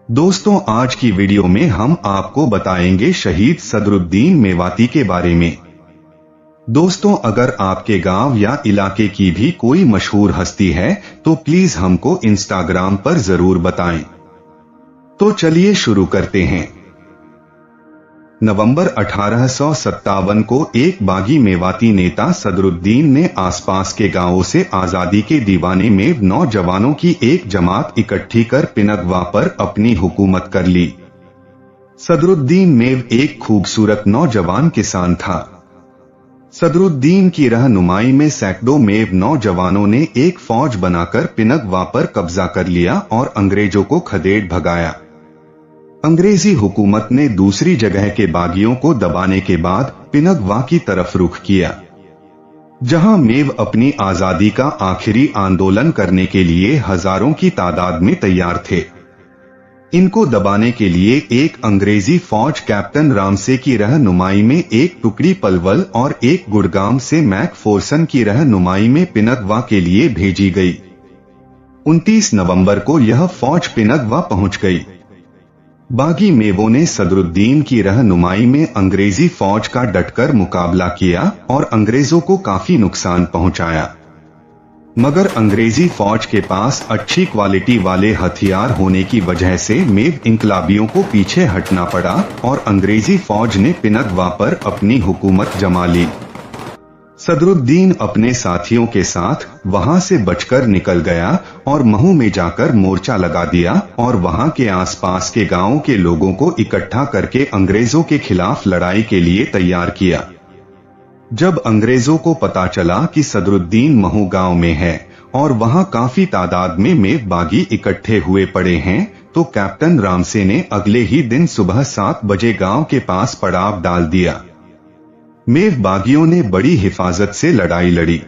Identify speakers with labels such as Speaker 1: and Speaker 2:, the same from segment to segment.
Speaker 1: दोस्तों, आज की वीडियो में हम आपको बताएंगे शहीद सदरुद्दीन मेवाती के बारे में। दोस्तों, अगर आपके गांव या इलाके की भी कोई मशहूर हस्ती है तो प्लीज हमको इंस्टाग्राम पर जरूर बताएं। तो चलिए शुरू करते हैं। नवंबर 1857 को एक बागी मेवाती नेता सदरुद्दीन ने आसपास के गांवों से आजादी के दीवाने में नौजवानों की एक जमात इकट्ठी कर पिनगवा पर अपनी हुकूमत कर ली। सदरुद्दीन मेव एक खूबसूरत नौजवान किसान था। सदरुद्दीन की रहनुमाई में सैकड़ों मेव नौजवानों ने एक फौज बनाकर पिनगवा पर कब्जा कर लिया और अंग्रेजों को खदेड़ भगाया। अंग्रेजी हुकूमत ने दूसरी जगह के बागियों को दबाने के बाद पिनगवा की तरफ रुख किया, जहां मेव अपनी आजादी का आखिरी आंदोलन करने के लिए हजारों की तादाद में तैयार थे। इनको दबाने के लिए एक अंग्रेजी फौज कैप्टन रामसे की रहनुमाई में एक टुकड़ी पलवल और एक गुड़गाम से मैकफोर्सन की रहनुमाई में पिनगवा के लिए भेजी गई। 29 नवंबर को यह फौज पिनगवा पहुंच गई। बागी मेवों ने सदरुद्दीन की रहनुमाई में अंग्रेजी फौज का डटकर मुकाबला किया और अंग्रेजों को काफी नुकसान पहुंचाया, मगर अंग्रेजी फौज के पास अच्छी क्वालिटी वाले हथियार होने की वजह से मेव इंकलाबियों को पीछे हटना पड़ा और अंग्रेजी फौज ने पिनगवा पर अपनी हुकूमत जमा ली। सदरुद्दीन अपने साथियों के साथ वहां से बचकर निकल गया और महू में जाकर मोर्चा लगा दिया और वहां के आसपास के गांवों के लोगों को इकट्ठा करके अंग्रेजों के खिलाफ लड़ाई के लिए तैयार किया। जब अंग्रेजों को पता चला कि सदरुद्दीन महू गांव में है और वहां काफी तादाद में मेव बागी इकट्ठे हुए पड़े हैं, तो कैप्टन रामसे ने अगले ही दिन सुबह 7 बजे गांव के पास पड़ाव डाल दिया। मेव बागियों ने बड़ी हिफाजत से लड़ाई लड़ी।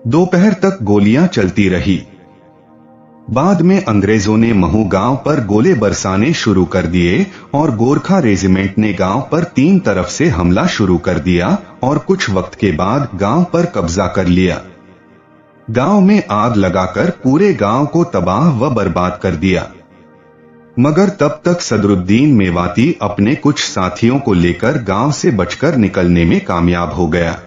Speaker 1: दोपहर तक गोलियां चलती रही। बाद में अंग्रेजों ने महू गांव पर गोले बरसाने शुरू कर दिए और गोरखा रेजिमेंट ने गांव पर 3 तरफ से हमला शुरू कर दिया और कुछ वक्त के बाद गांव पर कब्जा कर लिया। गांव में आग लगाकर पूरे गांव को तबाह व बर्बाद कर दिया, मगर तब तक सदरुद्दीन मेवाती अपने कुछ साथियों को लेकर गांव से बचकर निकलने में कामयाब हो गया।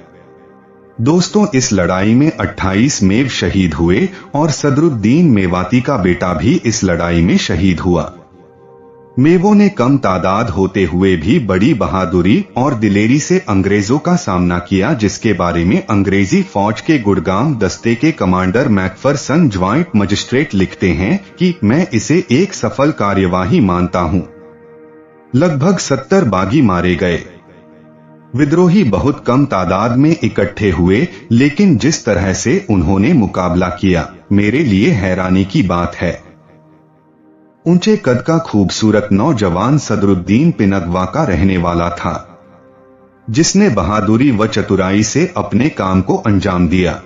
Speaker 1: दोस्तों, इस लड़ाई में 28 मेव शहीद हुए और सदरुद्दीन मेवाती का बेटा भी इस लड़ाई में शहीद हुआ। मेवों ने कम तादाद होते हुए भी बड़ी बहादुरी और दिलेरी से अंग्रेजों का सामना किया, जिसके बारे में अंग्रेजी फौज के गुड़गाम दस्ते के कमांडर मैकफरसन ज्वाइंट मजिस्ट्रेट लिखते हैं कि मैं इसे एक सफल कार्यवाही मानता हूं। लगभग 70 बागी मारे गए। विद्रोही बहुत कम तादाद में इकट्ठे हुए, लेकिन जिस तरह से उन्होंने मुकाबला किया, मेरे लिए हैरानी की बात है। ऊंचे कद का खूबसूरत नौजवान सदरुद्दीन पिनगवा का रहने वाला था, जिसने बहादुरी व चतुराई से अपने काम को अंजाम दिया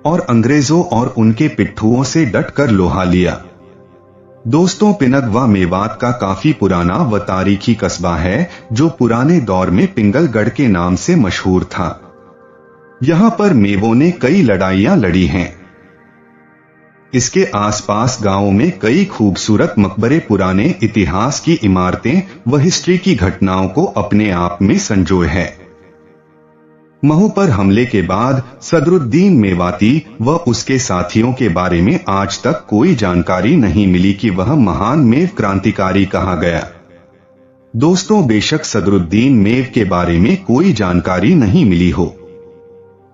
Speaker 1: और अंग्रेजों और उनके पिट्ठुओं से डटकर लोहा लिया। दोस्तों, पिनगवा मेवात का काफी पुराना व तारीखी कस्बा है, जो पुराने दौर में पिंगलगढ़ के नाम से मशहूर था। यहां पर मेवों ने कई लड़ाइयां लड़ी हैं। इसके आसपास गांवों में कई खूबसूरत मकबरे, पुराने इतिहास की इमारतें व हिस्ट्री की घटनाओं को अपने आप में संजोए है। महू पर हमले के बाद सदरुद्दीन मेवाती व उसके साथियों के बारे में आज तक कोई जानकारी नहीं मिली कि वह महान मेव क्रांतिकारी कहा गया। दोस्तों, बेशक सदरुद्दीन मेव के बारे में कोई जानकारी नहीं मिली हो,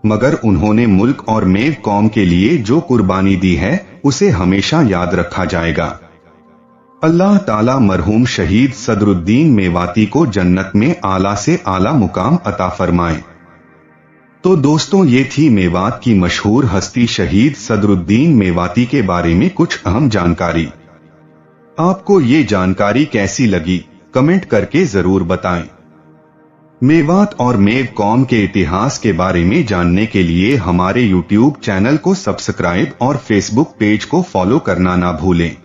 Speaker 1: मगर उन्होंने मुल्क और मेव कौम के लिए जो कुर्बानी दी है उसे हमेशा याद रखा जाएगा। अल्लाह ताला मरहूम शहीद सदरुद्दीन मेवाती को जन्नत में आला से आला मुकाम अता फरमाए। तो दोस्तों, ये थी मेवात की मशहूर हस्ती शहीद सदरुद्दीन मेवाती के बारे में कुछ अहम जानकारी। आपको ये जानकारी कैसी लगी, कमेंट करके जरूर बताएं। मेवात और मेव कौम के इतिहास के बारे में जानने के लिए हमारे YouTube चैनल को सब्सक्राइब और Facebook पेज को फॉलो करना ना भूलें।